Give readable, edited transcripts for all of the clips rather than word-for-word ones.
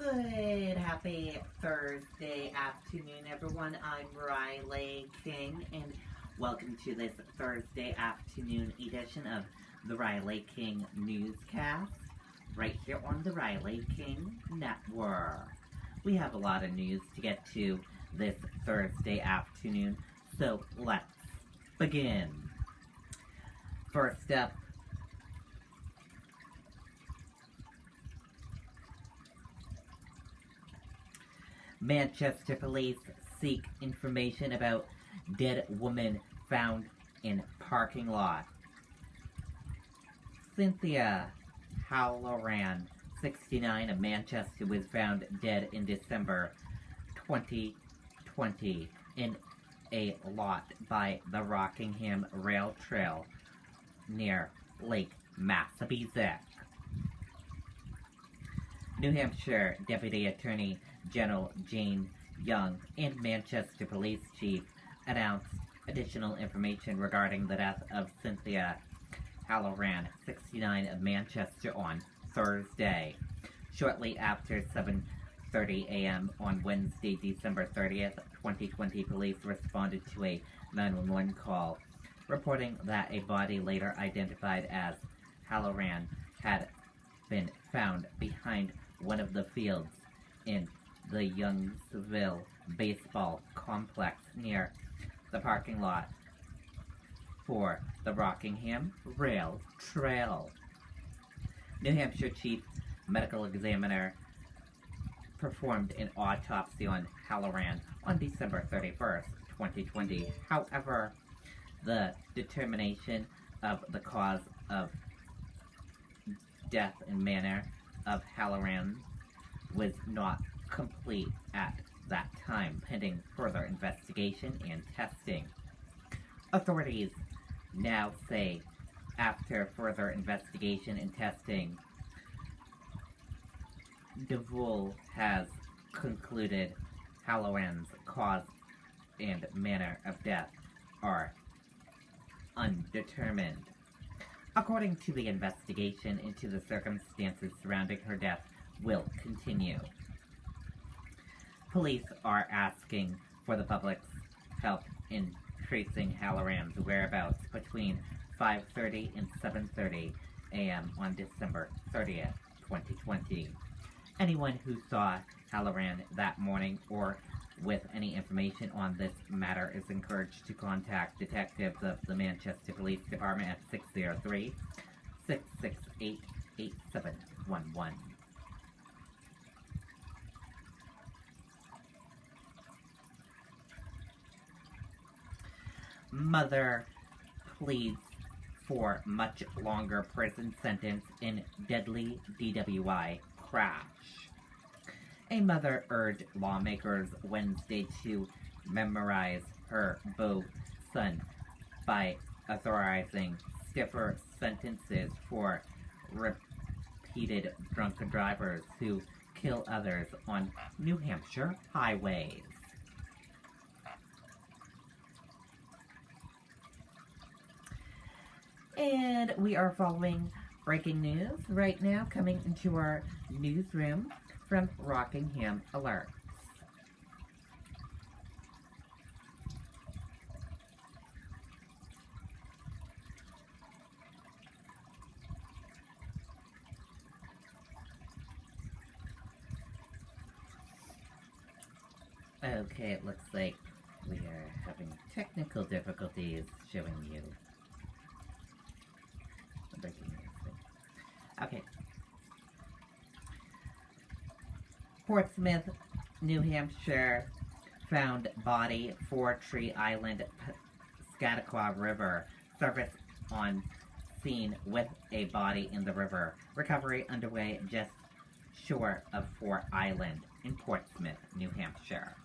Good, happy Thursday afternoon, everyone. I'm Riley King, and welcome to this Thursday afternoon edition of the Riley King Newscast, right here on the Riley King Network. We have a lot of news to get to this Thursday afternoon, so let's begin. First up, Manchester police seek information about dead woman found in parking lot. Cynthia Halloran, 69, of Manchester, was found dead in December 2020 in a lot by the Rockingham Rail Trail near Lake Massapequa. New Hampshire Deputy Attorney General Jane Young and Manchester Police Chief announced additional information regarding the death of Cynthia Halloran, 69, of Manchester on Thursday. Shortly after 7:30 a.m. on Wednesday, December 30th, 2020, police responded to a 911 call reporting that a body later identified as Halloran had been found behind one of the fields in the Youngsville baseball complex near the parking lot for the Rockingham Rail Trail. New Hampshire Chief Medical Examiner performed an autopsy on Halloran on December 31st, 2020. However, the determination of the cause of death and manner of Halloran was not complete at that time, pending further investigation and testing. Authorities now say, after further investigation and testing, DeVol has concluded Halloran's cause and manner of death are undetermined. According to the investigation into the circumstances surrounding her death will continue. Police are asking for the public's help in tracing Halloran's whereabouts between 5:30 and 7:30 a.m. on December 30th, 2020. Anyone who saw Halloran that morning or with any information on this matter is encouraged to contact detectives of the Manchester Police Department at 603-668-8711. Mother pleads for much longer prison sentence in deadly DWI crash. A mother urged lawmakers Wednesday to memorize her beau son by authorizing stiffer sentences for repeated drunken drivers who kill others on New Hampshire highways. And we are following breaking news right now coming into our newsroom from Rockingham Alerts. Okay, it looks like we are having technical difficulties showing you the breaking news. Okay. Portsmouth, New Hampshire, found body 4 Tree Island, Schaghticoke River. Service on scene with a body in the river. Recovery underway just short of Fort Island in Portsmouth, New Hampshire.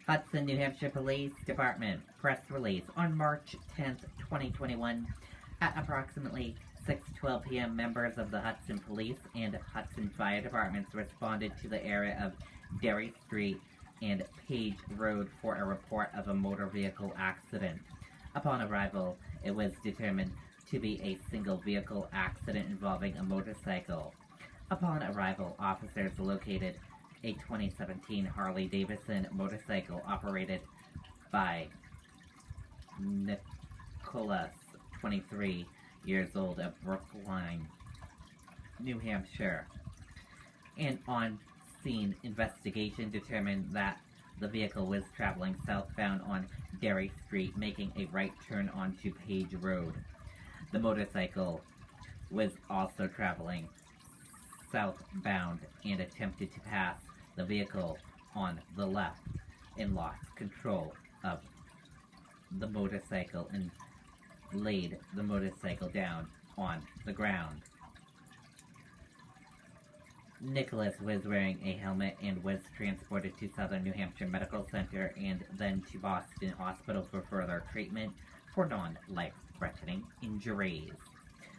Hudson, New Hampshire Police Department press release on March 10th, 2021. At approximately 6:12 p.m., members of the Hudson Police and Hudson Fire Departments responded to the area of Derry Street and Page Road for a report of a motor vehicle accident. Upon arrival, it was determined to be a single vehicle accident involving a motorcycle. Upon arrival, officers located a 2017 Harley-Davidson motorcycle operated by Nicholas, 23 years old, of Brookline, New Hampshire. An on-scene investigation determined that the vehicle was traveling southbound on Derry Street, making a right turn onto Page Road. The motorcycle was also traveling southbound and attempted to pass the vehicle on the left and lost control of the motorcycle and laid the motorcycle down on the ground. Nicholas was wearing a helmet and was transported to Southern New Hampshire Medical Center and then to Boston Hospital for further treatment for non-life-threatening injuries.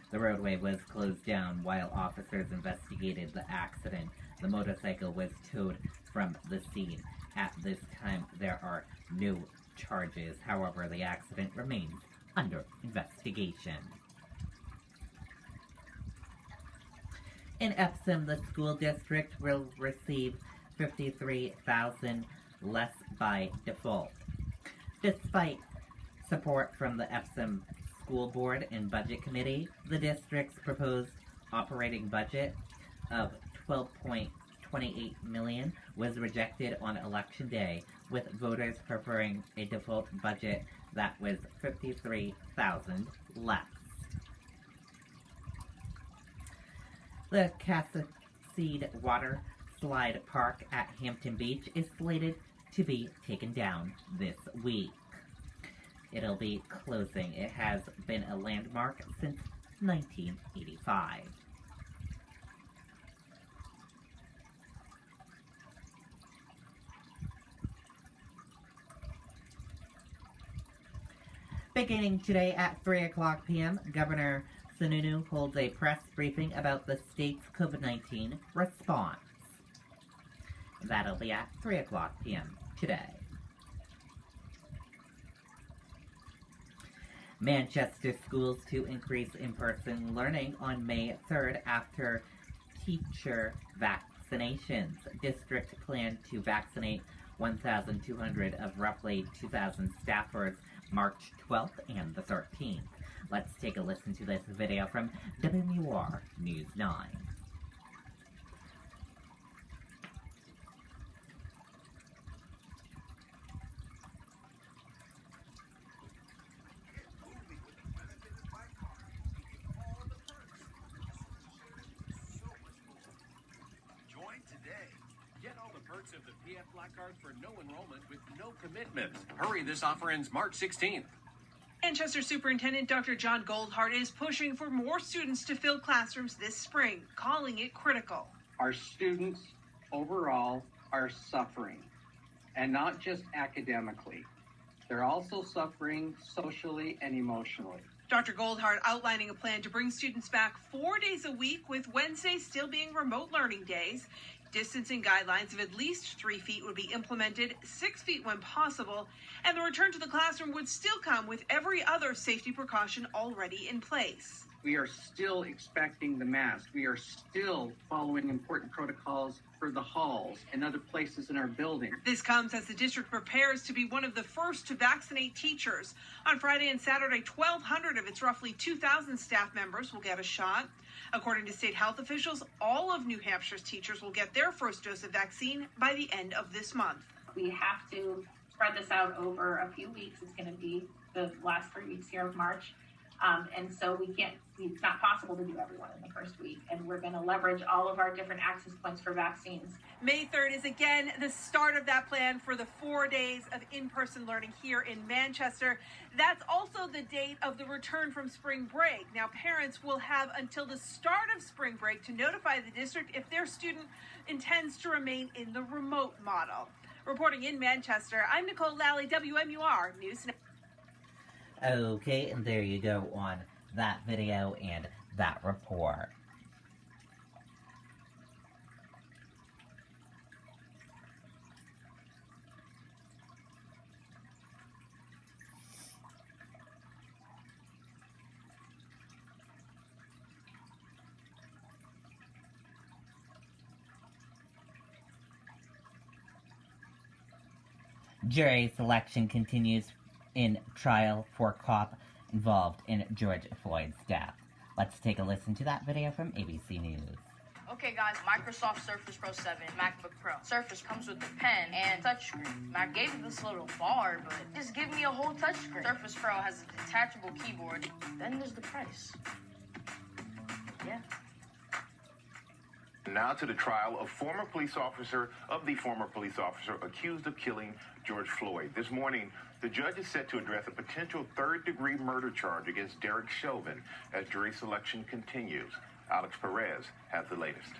The roadway was closed down while officers investigated the accident. The motorcycle was towed from the scene. At this time, there are no charges. However, the accident remains under investigation. In Epsom, the school district will receive $53,000 less by default. Despite support from the Epsom School Board and Budget Committee, the district's proposed operating budget of $12.28 million was rejected on Election Day, with voters preferring a default budget that was $53,000 less. The Cascade Water Slide Park at Hampton Beach is slated to be taken down this week. It'll be closing. It has been a landmark since 1985. Beginning today at 3 o'clock p.m., Governor Sununu holds a press briefing about the state's COVID-19 response. That'll be at 3 o'clock p.m. today. Manchester schools to increase in-person learning on May 3rd after teacher vaccinations. District plan to vaccinate 1,200 of roughly 2,000 staffers March 12th and the 13th. Let's take a listen to this video from WMUR News 9. Join today. Get all the perks of the PF Black Card for no enrollment with no commitment. Hurry, this offer ends March 16th. Manchester Superintendent Dr. John Goldhart is pushing for more students to fill classrooms this spring, calling it critical. Our students overall are suffering, and not just academically. They're also suffering socially and emotionally. Dr. Goldhart outlining a plan to bring students back 4 days a week, with Wednesdays still being remote learning days. Distancing guidelines of at least 3 feet would be implemented, 6 feet when possible, and the return to the classroom would still come with every other safety precaution already in place. We are still expecting the mask. We are still following important protocols for the halls and other places in our building. This comes as the district prepares to be one of the first to vaccinate teachers. On Friday and Saturday, 1,200 of its roughly 2,000 staff members will get a shot. According to state health officials, all of New Hampshire's teachers will get their first dose of vaccine by the end of this month. We have to spread this out over a few weeks. It's going to be the last 3 weeks here of March. And so it's not possible to do everyone in the first week. And we're going to leverage all of our different access points for vaccines. May 3rd is again the start of that plan for the 4 days of in-person learning here in Manchester. That's also the date of the return from spring break. Now, parents will have until the start of spring break to notify the district if their student intends to remain in the remote model. Reporting in Manchester, I'm Nicole Lally, WMUR News. Okay, and there you go on that video and that report. Jury selection continues in trial for cop involved in George Floyd's death. Let's take a listen to that video from ABC News. Okay guys, Microsoft Surface Pro 7, MacBook Pro. Surface comes with the pen and touchscreen. I gave it this little bar, but just give me a whole touchscreen. Surface Pro has a detachable keyboard. Then there's the price. Yeah. Now to the trial of the former police officer accused of killing George Floyd. This morning, the judge is set to address a potential third-degree murder charge against Derek Chauvin as jury selection continues. Alex Perez has the latest.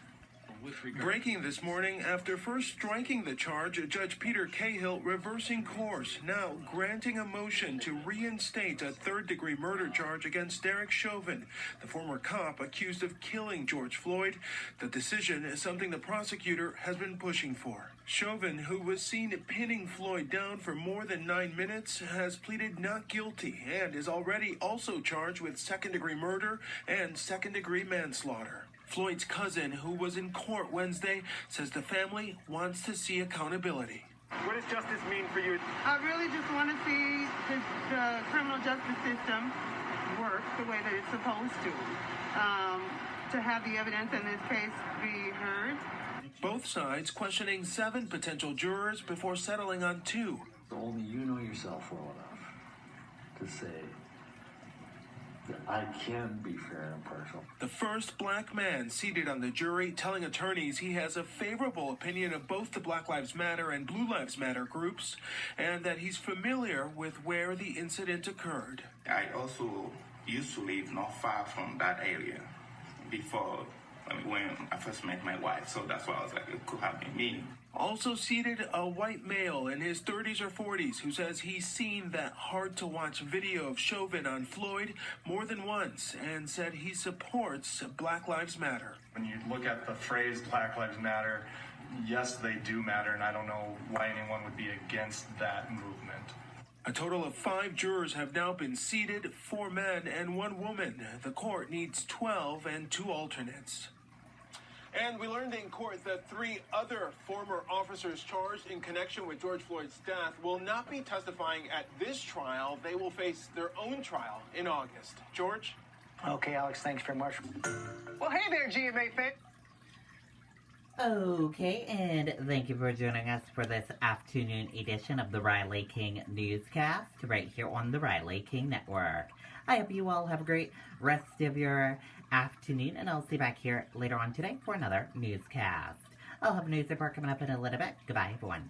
Breaking this morning, after first striking the charge, Judge Peter Cahill reversing course, now granting a motion to reinstate a third-degree murder charge against Derek Chauvin, the former cop accused of killing George Floyd. The decision is something the prosecutor has been pushing for. Chauvin, who was seen pinning Floyd down for more than 9 minutes, has pleaded not guilty and is already also charged with second-degree murder and second-degree manslaughter. Floyd's cousin, who was in court Wednesday, says the family wants to see accountability. What does justice mean for you? I really just want to see the criminal justice system work the way that it's supposed to have the evidence in this case be heard. Both sides questioning 7 potential jurors before settling on 2. Only you know yourself well enough to say that I can be fair and impartial. The first black man seated on the jury telling attorneys he has a favorable opinion of both the Black Lives Matter and Blue Lives Matter groups, and that he's familiar with where the incident occurred. I also used to live not far from that area before when I first met my wife, so that's why I was like, it could have been me. Also seated, a white male in his 30s or 40s who says he's seen that hard-to-watch video of Chauvin on Floyd more than once and said he supports Black Lives Matter. When you look at the phrase Black Lives Matter, yes, they do matter, and I don't know why anyone would be against that movement. A total of 5 jurors have now been seated, 4 men and 1 woman. The court needs 12 and 2 alternates. And we learned in court that 3 other former officers charged in connection with George Floyd's death will not be testifying at this trial. They will face their own trial in August. George? Okay, Alex, thanks very much. Well, hey there, GMA fan. Okay, and thank you for joining us for this afternoon edition of the Riley King Newscast right here on the Riley King Network. I hope you all have a great rest of your afternoon, and I'll see you back here later on today for another newscast. I'll have a news report coming up in a little bit. Goodbye, everyone.